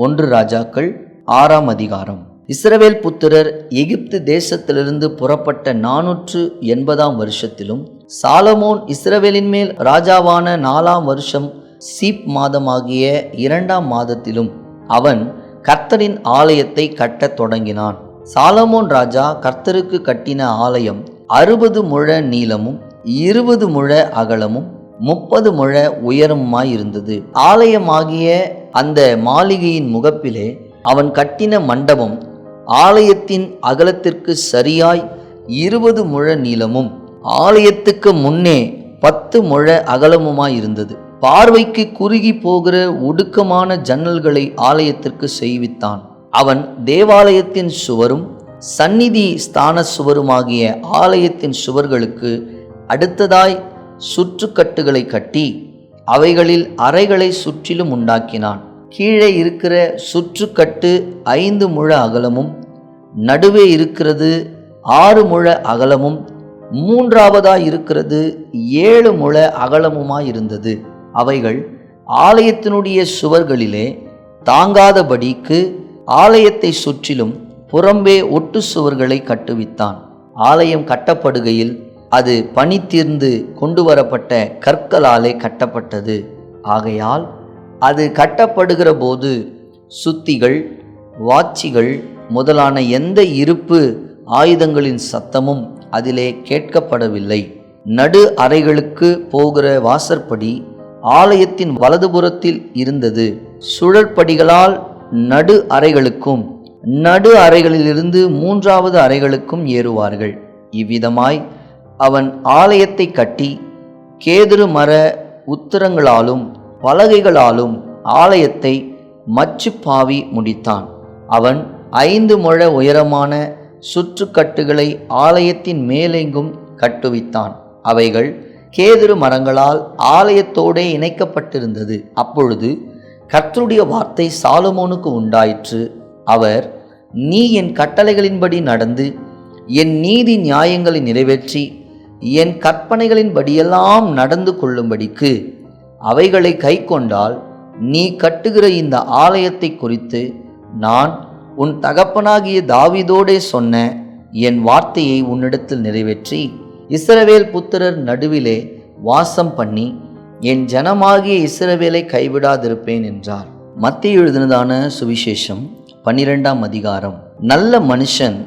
1 ராஜாக்கள் 6ஆம் அதிகாரம். இஸ்ரவேல் புத்திரர் எகிப்து தேசத்திலிருந்து புறப்பட்ட 480ஆம் வருஷத்திலும் சாலமோன் இஸ்ரவேலின் மேல் ராஜாவான 4ஆம் வருஷம் சீப் மாதமாகிய 2ஆம் மாதத்திலும் அவன் கர்த்தரின் ஆலயத்தை கட்டத் தொடங்கினான். சாலமோன் ராஜா கர்த்தருக்கு கட்டின ஆலயம் 60 முழ நீளமும் 20 முழ அகலமும் 30 முழ உயரமுமாயிருந்தது. ஆலயமாகிய அந்த மாளிகையின் முகப்பிலே அவன் கட்டின மண்டபம் ஆலயத்தின் அகலத்திற்கு சரியாய் 20 முழ நீளமும் ஆலயத்துக்கு முன்னே 10 முழ அகலமுமாயிருந்தது. பார்வைக்கு குறுகி போகிற ஒடுக்கமான ஜன்னல்களை ஆலயத்திற்கு செய்வித்தான். அவன் தேவாலயத்தின் சுவரும் சந்நிதி ஸ்தான சுவருமாகிய ஆலயத்தின் சுவர்களுக்கு அடுத்ததாய் சுற்றுக்கட்டுகளை கட்டி அவைகளில் அறைகளை சுற்றிலும் உண்டாக்கினான். கீழே இருக்கிற சுற்றுக்கட்டு 5 முழ அகலமும் நடுவே இருக்கிறது 6 முழ அகலமும் மூன்றாவதாய் இருக்கிறது 7 முழ அகலமுமாயிருந்தது. அவைகள் ஆலயத்தினுடைய சுவர்களிலே தாங்காதபடிக்கு ஆலயத்தை சுற்றிலும் புறம்பே ஒட்டு சுவர்களை கட்டுவித்தான். ஆலயம் கட்டப்படுகையில் அது பனி தீர்ந்து கொண்டு வரப்பட்ட கற்களாலே கட்டப்பட்டது. ஆகையால் அது கட்டப்படுகிற போது சுத்திகள், வாச்சிகள் முதலான எந்த இருப்பு ஆயுதங்களின் சத்தமும் அதிலே கேட்கப்படவில்லை. நடு அறைகளுக்கு போகிற வாசற்படி ஆலயத்தின் வலதுபுறத்தில் இருந்தது. சுழற்படிகளால் நடு அறைகளுக்கும் நடு அறைகளிலிருந்து 3வது அறைகளுக்கும் ஏறுவார்கள். இவ்விதமாய் அவன் ஆலயத்தை கட்டி கேதுரு மர உத்தரங்களாலும் பலகைகளாலும் ஆலயத்தை மச்சுப்பாவி முடித்தான். அவன் 5 முழ உயரமான சுற்றுக்கட்டுகளை ஆலயத்தின் மேலெங்கும் கட்டுவித்தான். அவைகள் கேதுரு மரங்களால் ஆலயத்தோடே இணைக்கப்பட்டிருந்தது. அப்பொழுது கர்த்தருடைய வார்த்தை சாலமோனுக்கு உண்டாயிற்று. அவர், நீ என் கட்டளைகளின்படி நடந்து என் நீதி நியாயங்களை நிறைவேற்றி என் கற்பனைகளின்படியெல்லாம் நடந்து கொள்ளும்படிக்கு அவைகளை கை கொண்டால் நீ கட்டுகிற இந்த ஆலயத்தை குறித்து நான் உன் தகப்பனாகிய தாவீதோடே சொன்ன என் வார்த்தையை உன்னிடத்தில் நிறைவேற்றி இஸ்ரவேல் புத்திரர் நடுவிலே வாசம் பண்ணி என் ஜனமாகிய இஸ்ரவேலை கைவிடாதிருப்பேன் என்றார். மத்தேயு எழுதினதான சுவிசேஷம் 12ஆம் அதிகாரம். நல்ல மனுஷன்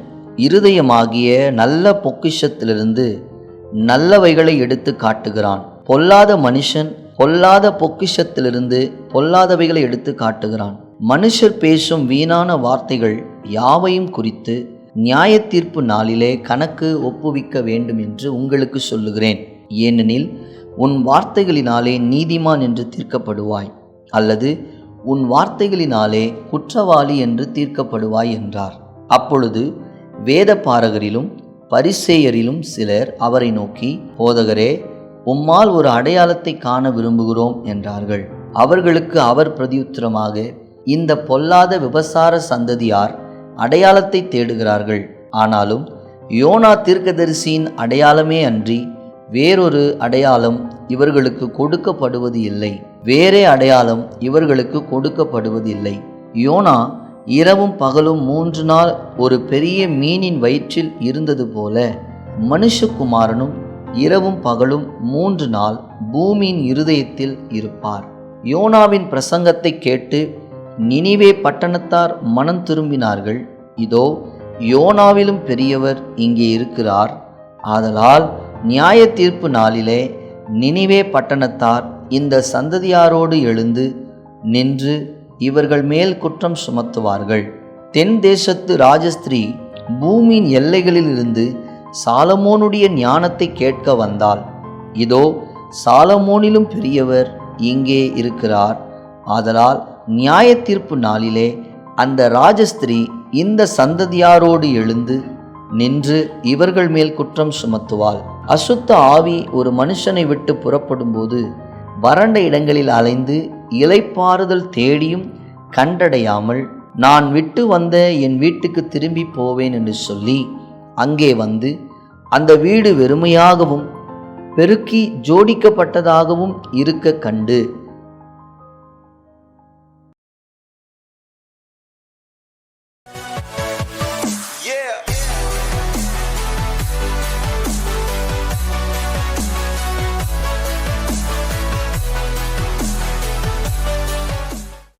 இருதயமாகிய நல்ல பொக்கிஷத்திலிருந்து நல்லவைகளை எடுத்து காட்டுகிறான். பொல்லாத மனுஷன் பொல்லாத பொக்கிஷத்திலிருந்து பொல்லாதவைகளை எடுத்து காட்டுகிறான். மனுஷர் பேசும் வீணான வார்த்தைகள் யாவையும் குறித்து நியாய தீர்ப்பு நாளிலே கணக்கு ஒப்புவிக்க வேண்டும் என்று உங்களுக்கு சொல்லுகிறேன். ஏனெனில் உன் வார்த்தைகளினாலே நீதிமான் என்று தீர்க்கப்படுவாய், அல்லது உன் வார்த்தைகளினாலே குற்றவாளி என்று தீர்க்கப்படுவாய் என்றார். அப்பொழுது வேத பாரகரிலும் பரிசேயரிலும் சிலர் அவரை நோக்கி, போதகரே, உம்மால் ஒரு அடையாளத்தை காண விரும்புகிறோம் என்றார்கள். அவர்களுக்கு அவர் பிரதியுத்தரமாக, இந்த பொல்லாத விபசார சந்ததியார் அடையாளத்தை தேடுகிறார்கள். ஆனாலும் யோனா தீர்க்கதரிசியின் அடையாளமே அன்றி வேறொரு அடையாளம் இவர்களுக்கு கொடுக்கப்படுவது இல்லை. வேறே அடையாளம் இவர்களுக்கு கொடுக்கப்படுவது இல்லை. யோனா இரவும் பகலும் 3 நாள் ஒரு பெரிய மீனின் வயிற்றில் இருந்தது போல மனுஷகுமாரனும் இரவும் பகலும் 3 நாள் பூமியின் இருதயத்தில் இருப்பார். யோனாவின் பிரசங்கத்தை கேட்டு நினிவே பட்டணத்தார் மனம் திரும்பினார்கள். இதோ, யோனாவிலும் பெரியவர் இங்கே இருக்கிறார். ஆதலால் நியாய தீர்ப்பு நாளிலே நினிவே பட்டணத்தார் இந்த சந்ததியாரோடு எழுந்து நின்று இவர்கள் மேல் குற்றம் சுமத்துவார்கள். தென் தேசத்து ராஜஸ்திரீ பூமியின் எல்லைகளில் இருந்து சாலமோனுடைய ஞானத்தை கேட்க வந்தாள். இதோ, சாலமோனிலும் பெரியவர் இங்கே இருக்கிறார். ஆதலால் நியாய தீர்ப்பு நாளிலே அந்த ராஜஸ்திரீ இந்த சந்ததியாரோடு எழுந்து நின்று இவர்கள் மேல் குற்றம் சுமத்துவாள். அசுத்த ஆவி ஒரு மனுஷனை விட்டு புறப்படும் போது வறண்ட இடங்களில் அலைந்து இளைப்பாறுதல் தேடியும் கண்டடையாமல் நான் விட்டு வந்த என் வீட்டுக்கு திரும்பி போவேன் என்று சொல்லி அங்கே வந்து அந்த வீடு வெறுமையாகவும் பெருக்கி ஜோடிக்கப்பட்டதாகவும் இருக்க கண்டு